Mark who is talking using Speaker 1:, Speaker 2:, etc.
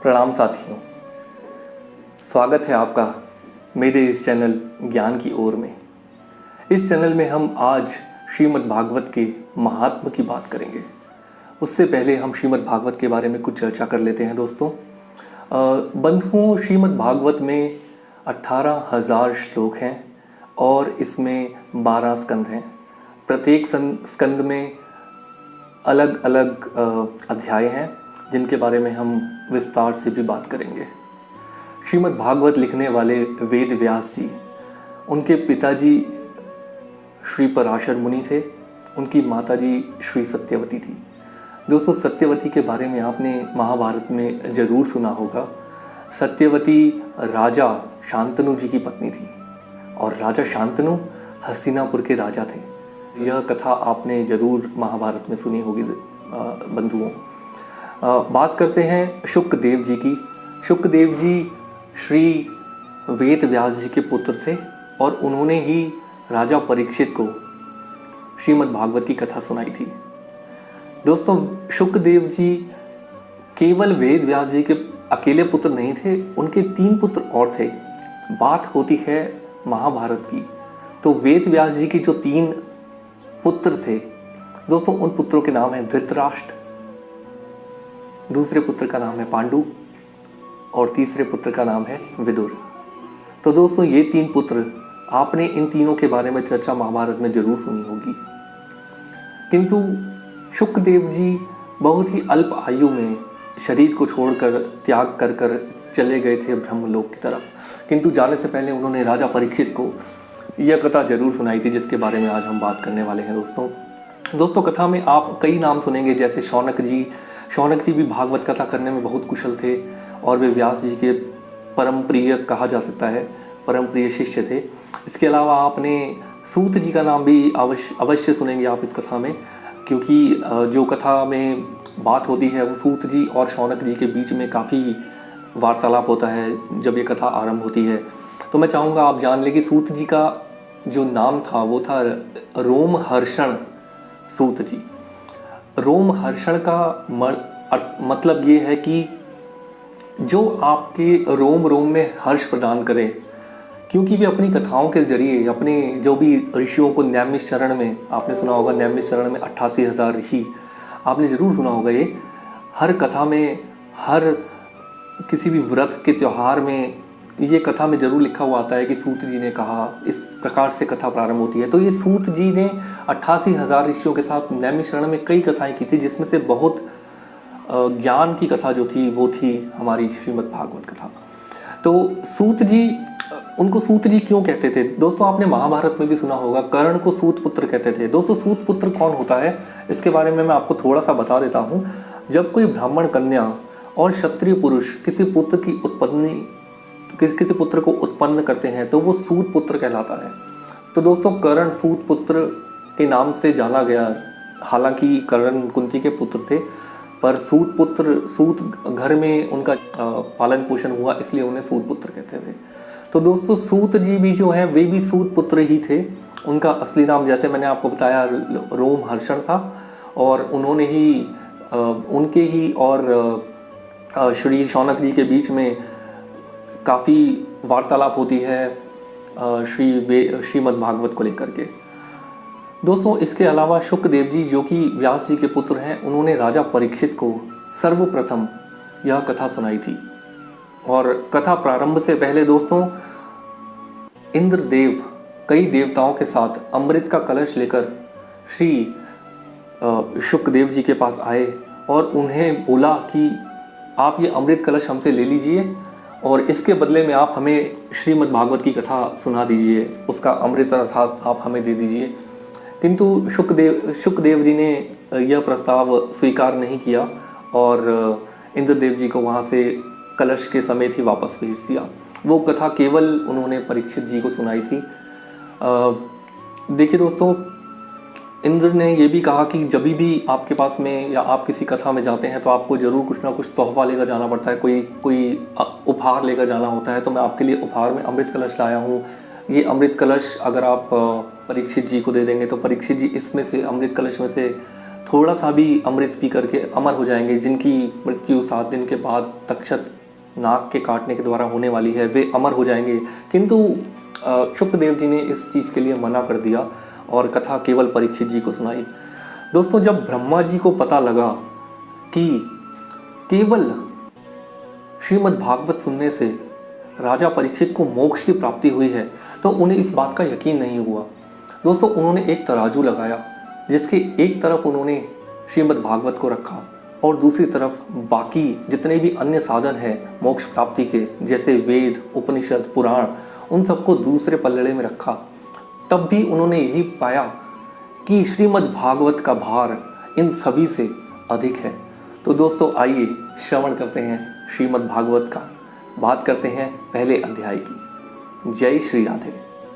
Speaker 1: प्रणाम साथियों, स्वागत है आपका मेरे इस चैनल ज्ञान की ओर में। इस चैनल में हम आज श्रीमद् भागवत के महात्म की बात करेंगे। उससे पहले हम श्रीमद् भागवत के बारे में कुछ चर्चा कर लेते हैं दोस्तों। बंधुओं, श्रीमद् भागवत में 18,000 श्लोक हैं और इसमें 12 स्कंद हैं। प्रत्येक स्कंद में अलग अलग अध्याय हैं जिनके बारे में हम विस्तार से भी बात करेंगे। श्रीमद् भागवत लिखने वाले वेद व्यास जी, उनके पिताजी श्री पराशर मुनि थे, उनकी माताजी श्री सत्यवती थी। दोस्तों, सत्यवती के बारे में आपने महाभारत में ज़रूर सुना होगा। सत्यवती राजा शांतनु जी की पत्नी थी और राजा शांतनु हस्तिनापुर के राजा थे। यह कथा आपने ज़रूर महाभारत में सुनी होगी बंधुओं। बात करते हैं शुकदेव जी की। शुकदेव जी श्री वेद व्यास जी के पुत्र थे और उन्होंने ही राजा परीक्षित को श्रीमद् भागवत की कथा सुनाई थी। दोस्तों, शुकदेव जी केवल वेद व्यास जी के अकेले पुत्र नहीं थे, उनके 3 पुत्र और थे। बात होती है महाभारत की, तो वेद व्यास जी की जो 3 पुत्र थे दोस्तों, उन पुत्रों के नाम हैं धृतराष्ट्र, दूसरे पुत्र का नाम है पांडु और तीसरे पुत्र का नाम है विदुर। तो दोस्तों, ये 3 पुत्र, आपने इन तीनों के बारे में चर्चा महाभारत में जरूर सुनी होगी। किंतु शुकदेव जी बहुत ही अल्प आयु में शरीर को छोड़कर त्याग कर चले गए थे ब्रह्मलोक की तरफ। किंतु जाने से पहले उन्होंने राजा परीक्षित को यह कथा जरूर सुनाई थी, जिसके बारे में आज हम बात करने वाले हैं दोस्तों। कथा में आप कई नाम सुनेंगे, जैसे शौनक जी। शौनक जी भी भागवत कथा करने में बहुत कुशल थे और वे व्यास जी के परम प्रिय कहा जा सकता है, परम प्रिय शिष्य थे। इसके अलावा आपने सूत जी का नाम भी अवश्य सुनेंगे आप इस कथा में, क्योंकि जो कथा में बात होती है वो सूत जी और शौनक जी के बीच में काफ़ी वार्तालाप होता है जब ये कथा आरंभ होती है। तो मैं चाहूँगा आप जान लें कि सूत जी का जो नाम था वो था रोमहर्षण सूत जी। रोमहर्षण का मतलब ये है कि जो आपके रोम रोम में हर्ष प्रदान करे, क्योंकि वे अपनी कथाओं के जरिए अपने जो भी ऋषियों को नैमिषारण्य में, आपने सुना होगा नैमिषारण्य में 88,000 ऋषि, आपने ज़रूर सुना होगा। ये हर कथा में, हर किसी भी व्रत के त्यौहार में ये कथा में ज़रूर लिखा हुआ आता है कि सूत जी ने कहा, इस प्रकार से कथा प्रारंभ होती है। तो ये सूत जी ने 88,000 ऋषियों के साथ नैमिषारण्य में कई कथाएं की थी, जिसमें से बहुत ज्ञान की कथा जो थी वो थी हमारी श्रीमद् भागवत कथा। तो सूत जी, उनको सूत जी क्यों कहते थे दोस्तों? आपने महाभारत में भी सुना होगा, कर्ण को सूत पुत्र कहते थे। दोस्तों, सूत पुत्र कौन होता है इसके बारे में मैं आपको थोड़ा सा बता देता हूँ। जब कोई ब्राह्मण कन्या और क्षत्रिय पुरुष किसी पुत्र की किसी पुत्र को उत्पन्न करते हैं तो वो सूत पुत्र कहलाता है। तो दोस्तों, कर्ण सूत पुत्र के नाम से जाना गया। हालांकि कर्ण कुंती के पुत्र थे, पर सूत घर में उनका पालन पोषण हुआ, इसलिए उन्हें सूत पुत्र कहते थे। तो दोस्तों, सूत जी भी जो हैं वे भी सूत पुत्र ही थे। उनका असली नाम, जैसे मैंने आपको बताया, रोमहर्षण था और उन्होंने ही उनके ही और श्री शौनक जी के बीच में काफ़ी वार्तालाप होती है श्रीमद् भागवत को लेकर के। दोस्तों, इसके अलावा शुकदेव जी, जो कि व्यास जी के पुत्र हैं, उन्होंने राजा परीक्षित को सर्वप्रथम यह कथा सुनाई थी। और कथा प्रारंभ से पहले दोस्तों, इंद्रदेव कई देवताओं के साथ अमृत का कलश लेकर श्री शुकदेव जी के पास आए और उन्हें बोला कि आप ये अमृत कलश हमसे ले लीजिए और इसके बदले में आप हमें श्रीमद् भागवत की कथा सुना दीजिए, उसका अमृत अर्थात आप हमें दे दीजिए। किंतु शुकदेव जी ने यह प्रस्ताव स्वीकार नहीं किया और इंद्रदेव जी को वहाँ से कलश के समेत ही वापस भेज दिया। वो कथा केवल उन्होंने परीक्षित जी को सुनाई थी। देखिए दोस्तों, इंद्र ने ये भी कहा कि जब भी आपके पास में या आप किसी कथा में जाते हैं तो आपको ज़रूर कुछ ना कुछ तोहफा लेकर जाना पड़ता है, कोई उपहार लेकर जाना होता है। तो मैं आपके लिए उपहार में अमृत कलश लाया हूँ। ये अमृत कलश अगर आप परीक्षित जी को दे देंगे तो परीक्षित जी इसमें से, अमृत कलश में से थोड़ा सा भी अमृत पी करके अमर हो जाएंगे, जिनकी मृत्यु 7 दिन के बाद तक्षक नाग के काटने के द्वारा होने वाली है, वे अमर हो जाएंगे। किंतु शुक्रदेव जी ने इस चीज़ के लिए मना कर दिया और कथा केवल परीक्षित जी को सुनाई। दोस्तों, जब ब्रह्मा जी को पता लगा कि केवल श्रीमद् भागवत सुनने से राजा परीक्षित को मोक्ष की प्राप्ति हुई है, तो उन्हें इस बात का यकीन नहीं हुआ। दोस्तों, उन्होंने एक तराजू लगाया, जिसके एक तरफ उन्होंने श्रीमद् भागवत को रखा और दूसरी तरफ बाकी जितने भी अन्य साधन हैं मोक्ष प्राप्ति के, जैसे वेद, उपनिषद, पुराण, उन सबको दूसरे पल्लड़े में रखा। तब भी उन्होंने यही पाया कि श्रीमद् भागवत का भार इन सभी से अधिक है। तो दोस्तों, आइए श्रवण करते हैं श्रीमद् भागवत का, बात करते हैं पहले अध्याय की। जय श्री राधे।